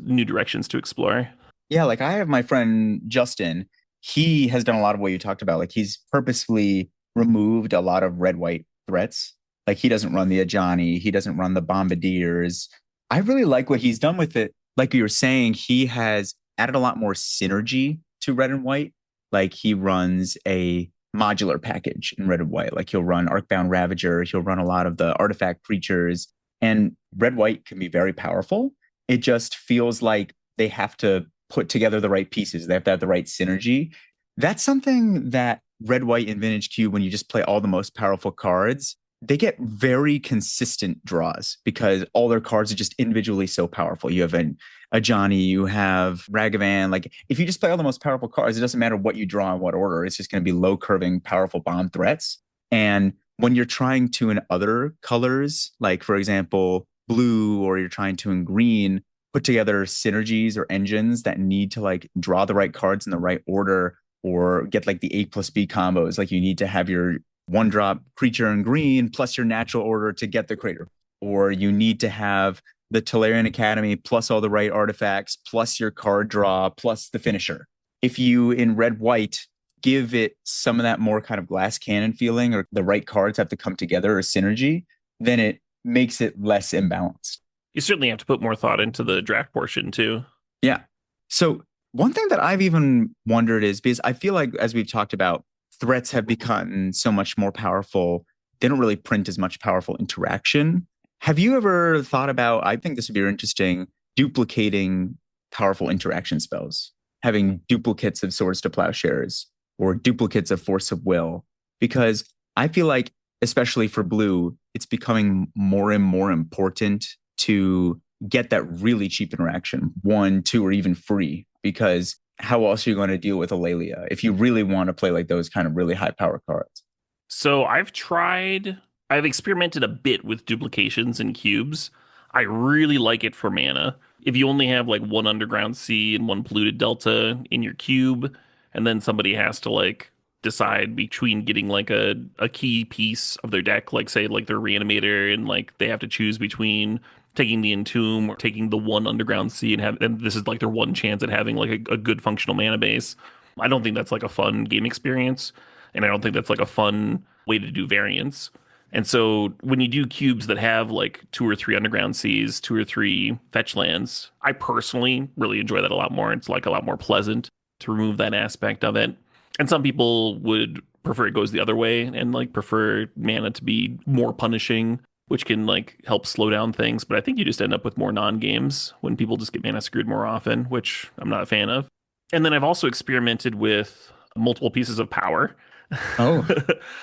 new directions to explore. Yeah, like I have my friend Justin. He has done a lot of what you talked about. Like he's purposefully removed a lot of red white threats. Like he doesn't run the Ajani, he doesn't run the Bombardiers. I really like what he's done with it. Like you were saying, he has added a lot more synergy to red and white. Like he runs a modular package in red and white. Like he'll run Arcbound Ravager, he'll run a lot of the artifact creatures, and red white can be very powerful. It just feels like they have to put together the right pieces. They have to have the right synergy. That's something that red, white, and vintage cube, when you just play all the most powerful cards, they get very consistent draws because all their cards are just individually so powerful. You have a Johnny, you have Ragavan. Like if you just play all the most powerful cards, it doesn't matter what you draw in what order. It's just going to be low curving, powerful bomb threats. And when you're trying to in other colors, like for example, blue, or you're trying to in green, put together synergies or engines that need to like draw the right cards in the right order or get like the A+B combos. Like you need to have your one drop creature in green plus your natural order to get the crater. Or you need to have the Tolarian Academy plus all the right artifacts plus your card draw plus the finisher. If you in red white give it some of that more kind of glass cannon feeling or the right cards have to come together or synergy, then it makes it less imbalanced. You certainly have to put more thought into the draft portion too. Yeah. So one thing that I've even wondered is because I feel like as we've talked about, threats have become so much more powerful. They don't really print as much powerful interaction. Have you ever thought about, I think this would be interesting, duplicating powerful interaction spells, having duplicates of Swords to Plowshares or duplicates of Force of Will? Because I feel like, especially for blue, it's becoming more and more important to get that really cheap interaction, 1, 2, or even free, because how else are you going to deal with Eulalia if you really want to play like those kind of really high power cards? So I've experimented a bit with duplications and cubes. I really like it for mana. If you only have like one Underground Sea and one Polluted Delta in your cube, and then somebody has to like decide between getting like a key piece of their deck, like say like their Reanimator, and like they have to choose between taking the Entomb or taking the one Underground Sea and this is like their one chance at having like a good functional mana base. I don't think that's like a fun game experience, and I don't think that's like a fun way to do variants. And so when you do cubes that have like 2 or 3 Underground Seas, 2 or 3 fetch lands, I personally really enjoy that a lot more. It's like a lot more pleasant to remove that aspect of it. And some people would prefer it goes the other way and like prefer mana to be more punishing, which can like help slow down things. But I think you just end up with more non-games when people just get mana screwed more often, which I'm not a fan of. And then I've also experimented with multiple pieces of power. Oh,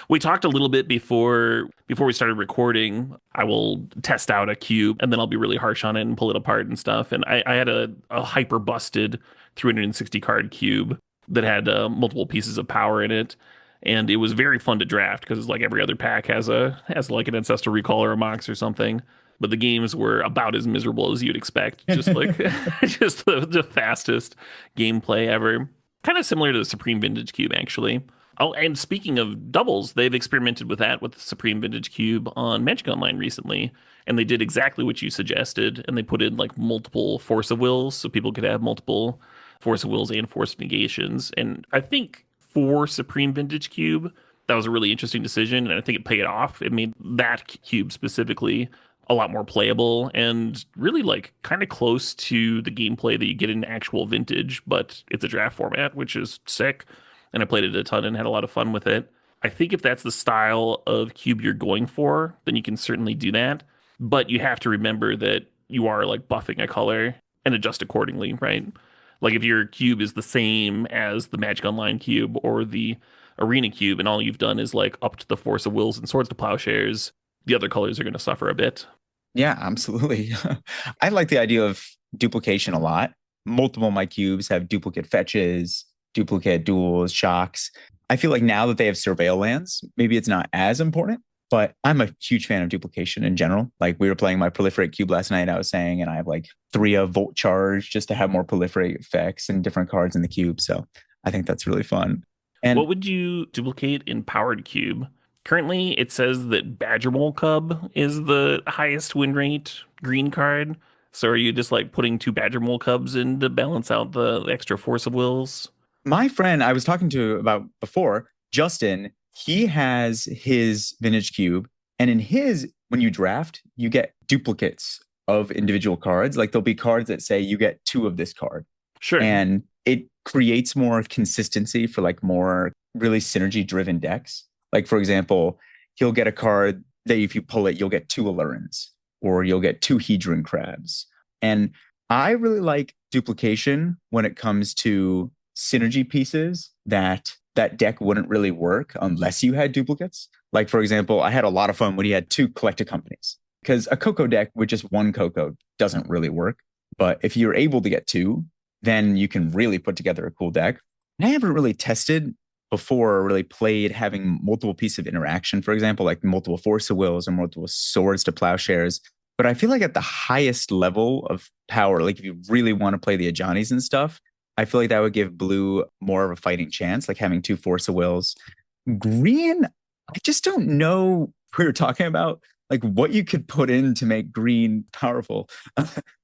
We talked a little bit before we started recording. I will test out a cube and then I'll be really harsh on it and pull it apart and stuff. And I had a hyper busted 360 card cube that had multiple pieces of power in it. And it was very fun to draft because it's like every other pack has like an Ancestral Recall or a Mox or something. But the games were about as miserable as you'd expect. Just like just the fastest gameplay ever. Kind of similar to the Supreme Vintage Cube, actually. Oh, and speaking of doubles, they've experimented with that with the Supreme Vintage Cube on Magic Online recently, and they did exactly what you suggested, and they put in like multiple Force of Wills so people could have multiple Force of Wills and Force of Negations. And I think for Supreme Vintage Cube, that was a really interesting decision, and I think it paid off. It made that cube specifically a lot more playable and really like kind of close to the gameplay that you get in actual Vintage, but it's a draft format, which is sick, and I played it a ton and had a lot of fun with it. I think if that's the style of cube you're going for, then you can certainly do that. But you have to remember that you are like buffing a color and adjust accordingly, right? Like if your cube is the same as the Magic Online cube or the Arena cube, and all you've done is like up to the Force of Wills and Swords to Plowshares, the other colors are going to suffer a bit. Yeah, absolutely. I like the idea of duplication a lot. Multiple of my cubes have duplicate fetches, duplicate duels, shocks. I feel like now that they have surveil lands, maybe it's not as important, but I'm a huge fan of duplication in general. Like we were playing my proliferate cube last night, I was saying, and I have like three of Volt Charge just to have more proliferate effects and different cards in the cube. So I think that's really fun. And What would you duplicate in Powered Cube? Currently, it says that Badger Mole Cub is the highest win rate green card. So are you just like putting two Badger Mole Cubs in to balance out the extra Force of Wills? my friend I was talking to about before, Justin, he has his vintage cube, and in his, when you draft, you get duplicates of individual cards. Like there'll be cards that say you get two of this card, Sure. and it creates more consistency for like more really synergy driven decks. Like for example, he'll get a card that if you pull it, you'll get two Allurans or you'll get two Hedron Crabs. And I really like duplication when it comes to synergy pieces that deck wouldn't really work unless you had duplicates. Like for example, I had a lot of fun when he had two collected companies because a Coco deck with just one Coco doesn't really work. But if you're able to get two, then you can really put together a cool deck. And I haven't really tested before or really played having multiple pieces of interaction, for example, like multiple Force of Wills or multiple Swords to Plowshares. But I feel like at the highest level of power, like if you really want to play the Ajanis and stuff, I feel like that would give blue more of a fighting chance, like having two Force of Wills. Green, I just don't know what you're talking about. Like what you could put in to make green powerful.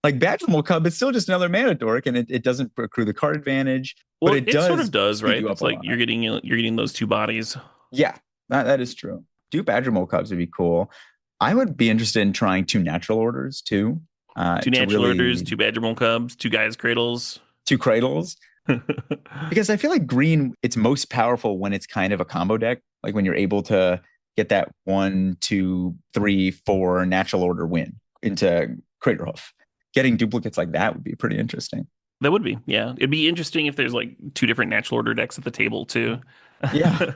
Like Baptismal Cub, it's still just another mana dork, and it doesn't accrue the card advantage, but Well, it it sort does of does, speed right? you up It's a like lot. you're getting those two bodies. Yeah, that is true. Two Badgermole Cubs would be cool. I would be interested in trying two natural orders too, Two to natural orders, really two Badger Mole Cubs, two Guys Cradles. two cradles. Because I feel like green, it's most powerful when it's kind of a combo deck. Like when you're able to get that 1, 2, 3, 4 natural order win into Craterhoof. Getting duplicates like that would be pretty interesting. That would be, yeah. It'd be interesting if there's like two different natural order decks at the table too. Yeah.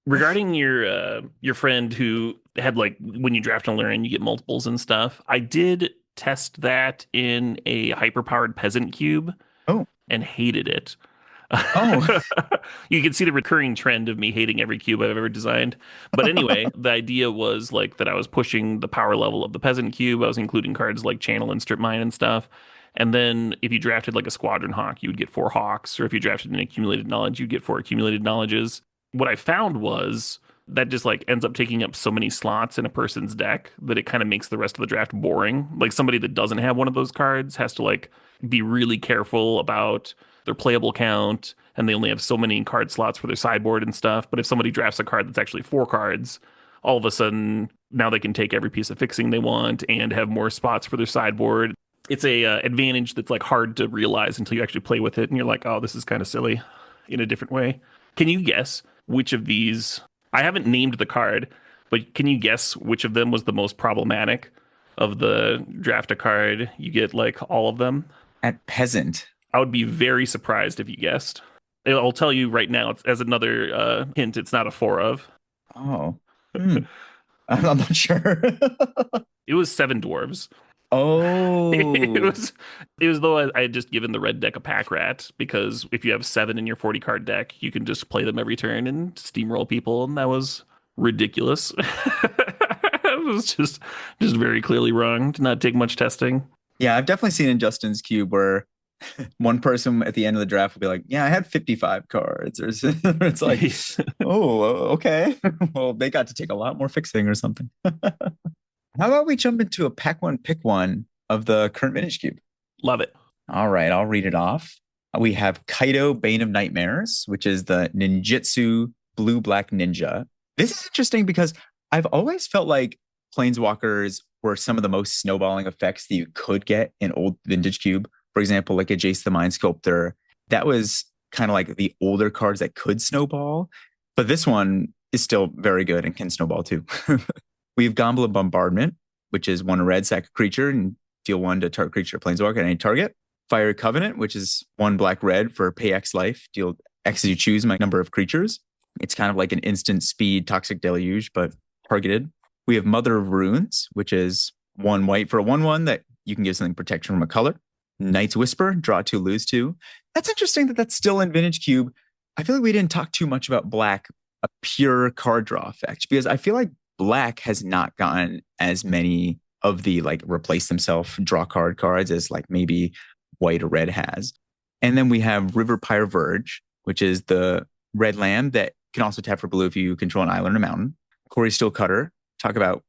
Regarding your friend who had like when you draft and learn, you get multiples and stuff. I did test that in a hyper-powered peasant cube Oh, and hated it. oh, You can see the recurring trend of me hating every cube I've ever designed. But anyway, the idea was like that I was pushing the power level of the peasant cube. I was including cards like Channel and Strip Mine and stuff. And then if you drafted like a Squadron Hawk, you would get four Hawks. Or if you drafted an accumulated knowledge, you'd get four accumulated knowledges. What I found was that just like ends up taking up so many slots in a person's deck that it kind of makes the rest of the draft boring. Like somebody that doesn't have one of those cards has to like be really careful about their playable count, and they only have so many card slots for their sideboard and stuff. But if somebody drafts a card that's actually four cards, all of a sudden now they can take every piece of fixing they want and have more spots for their sideboard. It's a advantage that's like hard to realize until you actually play with it, and you're like, oh, this is kind of silly in a different way. Can you guess which of these? I haven't named the card, but can you guess which of them was the most problematic of the draft a card? You get like all of them. at peasant. I would be very surprised if you guessed. I'll tell you right now, as another hint, it's not a four of. Oh, hmm. I'm not sure. It was seven dwarves. It Oh, was it was though I had just given the red deck a pack rat because if you have seven in your 40 card deck, you can just play them every turn and steamroll people, and that was ridiculous. It was just very clearly wrong. Did not take much testing. yeah, I've definitely seen in Justin's cube where One person at the end of the draft will be like, "Yeah, I had 55 cards," or it's like, "Oh, okay. Well, they got to take a lot more fixing or something." How about we jump into a pack one, pick one of the current Vintage Cube? Love it. All right, I'll read it off. We have Kaido, Bane of Nightmares, which is the ninjutsu blue black ninja. This is interesting because I've always felt like planeswalkers were some of the most snowballing effects that you could get in old vintage cube. For example, like a Jace the Mind Sculptor. That was kind of like the older cards that could snowball. But this one is still very good and can snowball too. We have Goblin Bombardment, which is one red sack a creature and deal one to target creature planeswalker at any target. Fire Covenant, which is one black red for pay X life, deal X as you choose my number of creatures. It's kind of like an instant speed toxic deluge, but targeted. We have Mother of Runes, which is one white for a 1/1 that you can give something protection from a color. Knight's Whisper, draw two, lose two. That's interesting that that's still in Vintage Cube. I feel like we didn't talk too much about black, a pure card draw effect, because I feel like black has not gotten as many of the like replace themselves draw card cards as like maybe white or red has. And then we have River Pyre Verge, which is the red land that can also tap for blue if you control an island or a mountain. Corey Steel Cutter, talk about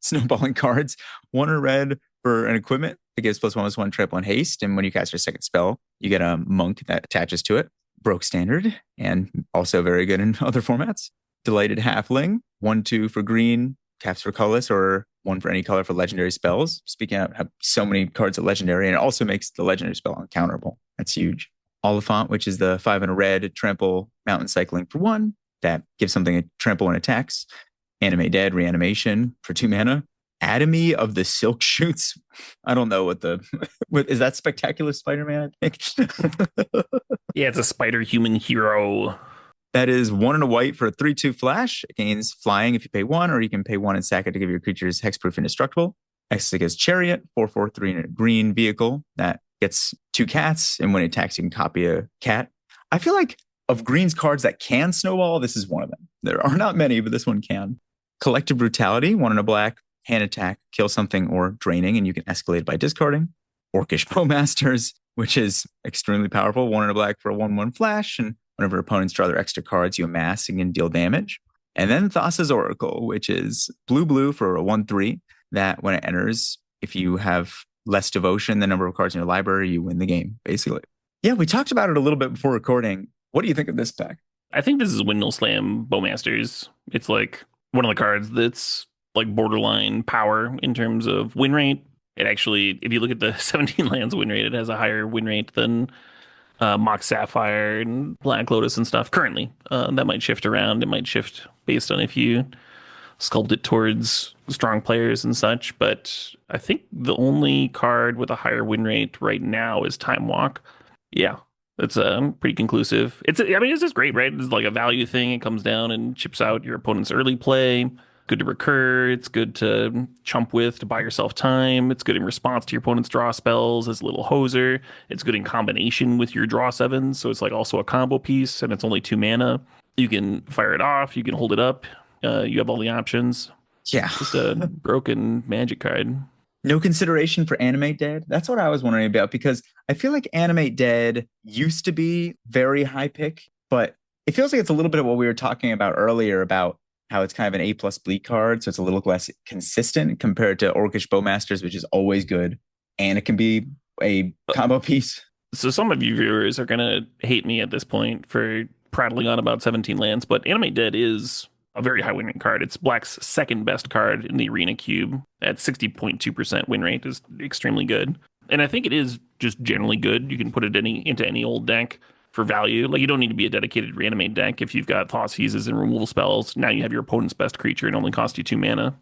snowballing cards. One or red for an equipment that gives +1/+1 trample and haste. And when you cast your second spell, you get a monk that attaches to it. Broke standard and also very good in other formats. Delighted Halfling, 1/2 for green, taps for colorless, or one for any color for legendary spells. Speaking of, have so many cards of legendary, and it also makes the legendary spell uncounterable. That's huge. Oliphant, which is the 5 and a red trample mountain cycling for 1 that gives something a trample and attacks. Animate Dead, reanimation for 2 mana. Atomy of the Silk Shoots. I don't know what the what is that Spectacular Spider-Man, I think. Yeah, it's a spider human hero. That is 1 and a white for a 3/2 flash. It gains flying if you pay 1, or you can pay 1 and sack it to give your creatures hexproof indestructible. Exeg's Chariot, 4/4 3 and a green vehicle that gets 2 cats, and when it attacks, you can copy a cat. I feel like of green's cards that can snowball, this is one of them. There are not many, but this one can. Collective Brutality, 1 and a black, hand attack, kill something or draining, and you can escalate by discarding. Orcish Bowmasters, which is extremely powerful, 1 and a black for a 1/1 flash, and whenever opponents draw their extra cards, you amass and can deal damage. And then Thassa's Oracle, which is blue for a 1/3 that when it enters, if you have less devotion, the number of cards in your library, you win the game, basically. Yeah, we talked about it a little bit before recording. What do you think of this pack? I think this is Windmill Slam Bowmasters. It's like one of the cards that's like borderline power in terms of win rate. It actually, if you look at the 17 lands win rate, it has a higher win rate than Mox Sapphire and Black Lotus and stuff currently. That might shift around. It might shift based on if you sculpt it towards strong players and such. But I think the only card with a higher win rate right now is Time Walk. Yeah, that's pretty conclusive. I mean, it's just great, right? It's like a value thing. It comes down and chips out your opponent's early play. Good to recur. It's good to chump with to buy yourself time. It's good in response to your opponent's draw spells as a little hoser. It's good in combination with your draw sevens. So it's like also a combo piece, and it's only 2 mana. You can fire it off. You can hold it up. You have all the options. Yeah. Just a broken magic card. No consideration for Animate Dead? That's what I was wondering about, because I feel like Animate Dead used to be very high pick, but it feels like it's a little bit of what we were talking about earlier about how it's kind of an A+ bleak card, so it's a little less consistent compared to Orcish Bowmasters, which is always good, and it can be a combo piece. So some of you viewers are going to hate me at this point for prattling on about 17 lands, but Animate Dead is a very high win rate card. It's Black's second best card in the Arena Cube at 60.2% win rate is extremely good. And I think it is just generally good. You can put it into any old deck for value. Like, you don't need to be a dedicated reanimate deck. If you've got Thoughtseizes and removal spells, now you have your opponent's best creature and only cost you 2 mana.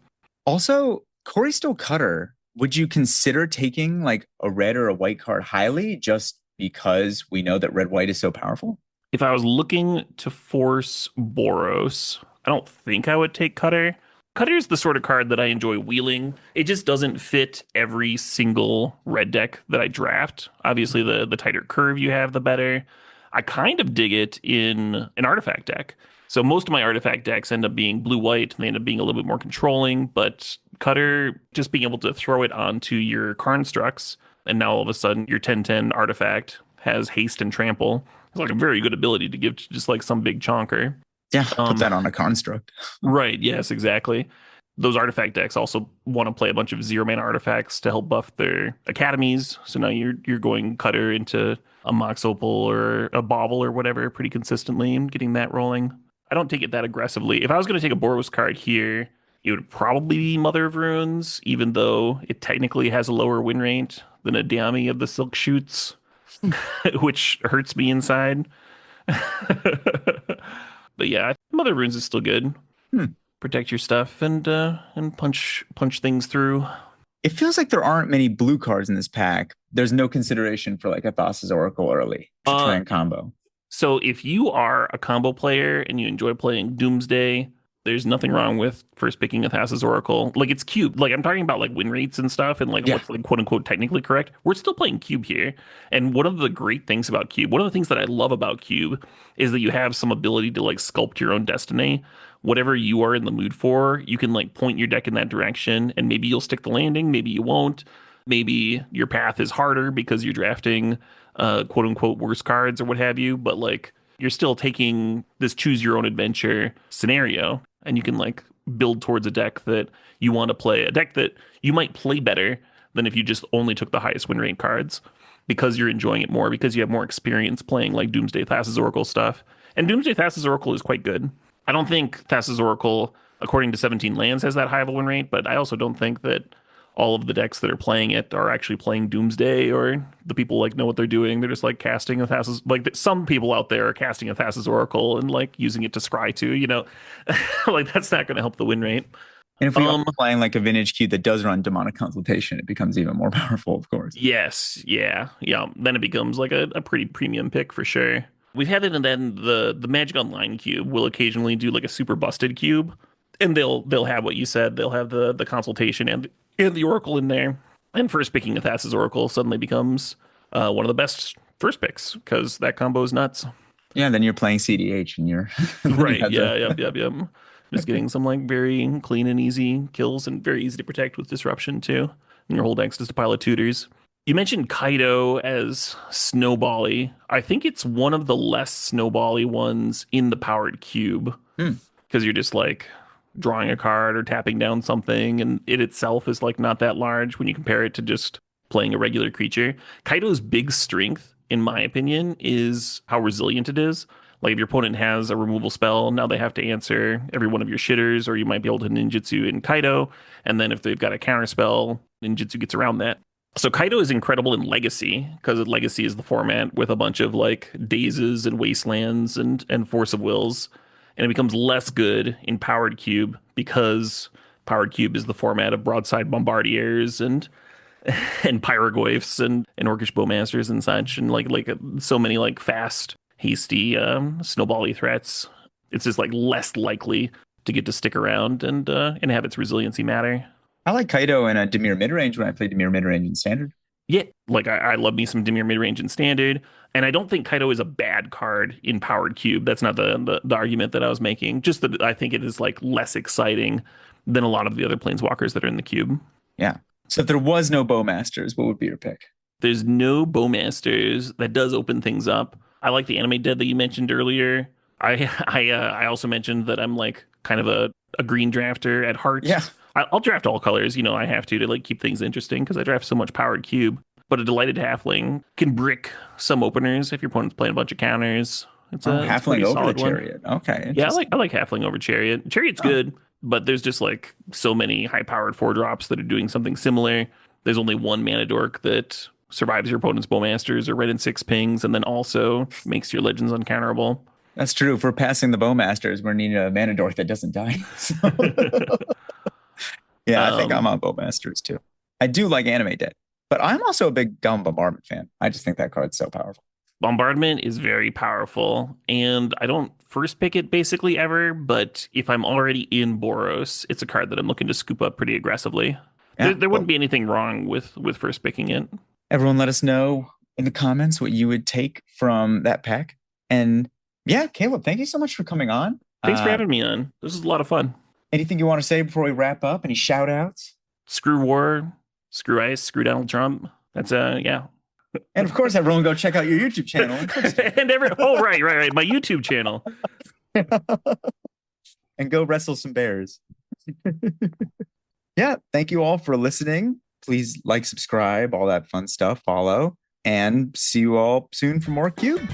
Also, Corey Steel Cutter, would you consider taking like a red or a white card highly just because we know that red-white is so powerful? If I was looking to force Boros, I don't think I would take Cutter. Cutter is the sort of card that I enjoy wheeling. It just doesn't fit every single red deck that I draft. Obviously, the tighter curve you have, the better. I kind of dig it in an artifact deck. So most of my artifact decks end up being blue-white, and they end up being a little bit more controlling, but Cutter, just being able to throw it onto your constructs And now all of a sudden your 10/10 artifact has haste and trample. It's like a very good ability to give to just like some big chonker. Yeah, put Um, that on a construct. right, yes, exactly. Those artifact decks also want to play a bunch of zero mana artifacts to help buff their academies. So now you're going Cutter into a Mox Opal or a Bauble or whatever pretty consistently and getting that rolling. I don't take it that aggressively. If I was going to take a Boros card here, it would probably be Mother of Runes, even though it technically has a lower win rate than a Dami of the Silk Shoots, which hurts me inside. But yeah, Mother of Runes is still good. Hmm. Protect your stuff and punch things through. It feels like there aren't many blue cards in this pack. There's no consideration for like a Thassa's Oracle early to try Uh, and combo. so if you are a combo player and you enjoy playing Doomsday, there's nothing wrong with first picking a Thassa's Oracle. Like it's cube. Like I'm talking about like win rates and stuff and like Yeah. what's like quote unquote technically correct. We're still playing cube here. And one of the great things about cube, one of the things that I love about cube is that you have some ability to like sculpt your own destiny. Whatever you are in the mood for, you can like point your deck in that direction and maybe you'll stick the landing, maybe you won't. Maybe your path is harder because you're drafting quote unquote worse cards or what have you, but like you're still taking this choose your own adventure scenario and you can like build towards a deck that you want to play, a deck that you might play better than if you just only took the highest win rate cards because you're enjoying it more, because you have more experience playing like Doomsday Thassa's Oracle stuff. And Doomsday Thassa's Oracle is quite good. I don't think Thassa's Oracle, according to 17 lands, has that high of a win rate, but I also don't think that all of the decks that are playing it are actually playing Doomsday or the people like know what they're doing. They're just like casting a Thassa's, like some people out there are casting a Thassa's Oracle and like using it to scry to, like that's not going to help the win rate. And if we are Um, playing like a vintage cube that does run demonic consultation, it becomes even more powerful, of course. yes, yeah, yeah. Then it becomes like a pretty premium pick for sure. We've had it, and then the Magic Online cube will occasionally do like a super busted cube, and they'll have what you said. They'll have the consultation and the Oracle in there. And first picking a Thassa's Oracle suddenly becomes one of the best first picks because that combo is nuts. Yeah, then you're playing CDH and you're then you Right? have Yeah. to Yep. Yep. Yep. Just getting some like very clean and easy kills and very easy to protect with disruption too. And your whole deck's just a pile of tutors. You mentioned Kaido as snowbally. I think it's one of the less snowbally ones in the powered cube Hmm. because you're just like drawing a card or tapping down something, and it itself is like not that large when you compare it to just playing a regular creature. Kaido's big strength, in my opinion, is how resilient it is. Like if your opponent has a removal spell, now they have to answer every one of your shitters, or you might be able to ninjutsu in Kaido. And then if they've got a counter spell, ninjutsu gets around that. So Kaido is incredible in Legacy because Legacy is the format with a bunch of like dazes and wastelands and force of wills, and it becomes less good in Powered Cube because Powered Cube is the format of broadside bombardiers and pyroglyphs and orcish bowmasters and such, and like so many like fast, hasty, snowbally threats. It's just like less likely to get to stick around and have its resiliency matter. I like Kaido in a Demir midrange when I play Demir midrange in standard. Yeah, like I love me some Dimir midrange in standard, and I don't think Kaido is a bad card in Powered Cube. That's not the argument that I was making. Just that I think it is like less exciting than a lot of the other planeswalkers that are in the cube. Yeah. So if there was no Bowmasters, what would be your pick? There's no Bowmasters. That does open things up. I like the anime dead that you mentioned earlier. I also mentioned that I'm like kind of a green drafter at heart. Yeah. I'll draft all colors. I have to like keep things interesting because I draft so much Powered Cube. But a Delighted Halfling can brick some openers if your opponent's playing a bunch of counters. It's a Halfling pretty over the solid one. Chariot. Okay, Yeah, interesting. I like Halfling over Chariot. Chariot's Oh, good, but there's just like so many high-powered four drops that are doing something similar. There's only one mana dork that survives your opponent's bowmasters or red and six pings, and then also makes your legends uncounterable. that's true. For passing the Bowmasters, we're needing a mana dork that doesn't die. So, yeah, I think I'm um, on Bowmasters too. I do like Anime Dead, but I'm also a big Gum Bombardment fan. I just think that card's so powerful. Bombardment is very powerful, and I don't first pick it basically ever, but if I'm already in Boros, it's a card that I'm looking to scoop up pretty aggressively. There, Yeah. there wouldn't Well, be anything wrong with first picking it. everyone let us know in the comments what you would take from that pack. And yeah, Caleb, thank you so much for coming on. Thanks for having me on. This is a lot of fun. Anything you want to say before we wrap up? Any shout outs? Screw war, screw ice, screw Donald Trump. That's yeah. And of course, everyone go check out your YouTube channel and Twitch stream. And right. My YouTube channel. And go wrestle some bears. Yeah, thank you all for listening. Please like, subscribe, all that fun stuff, follow, and see you all soon for more Cube.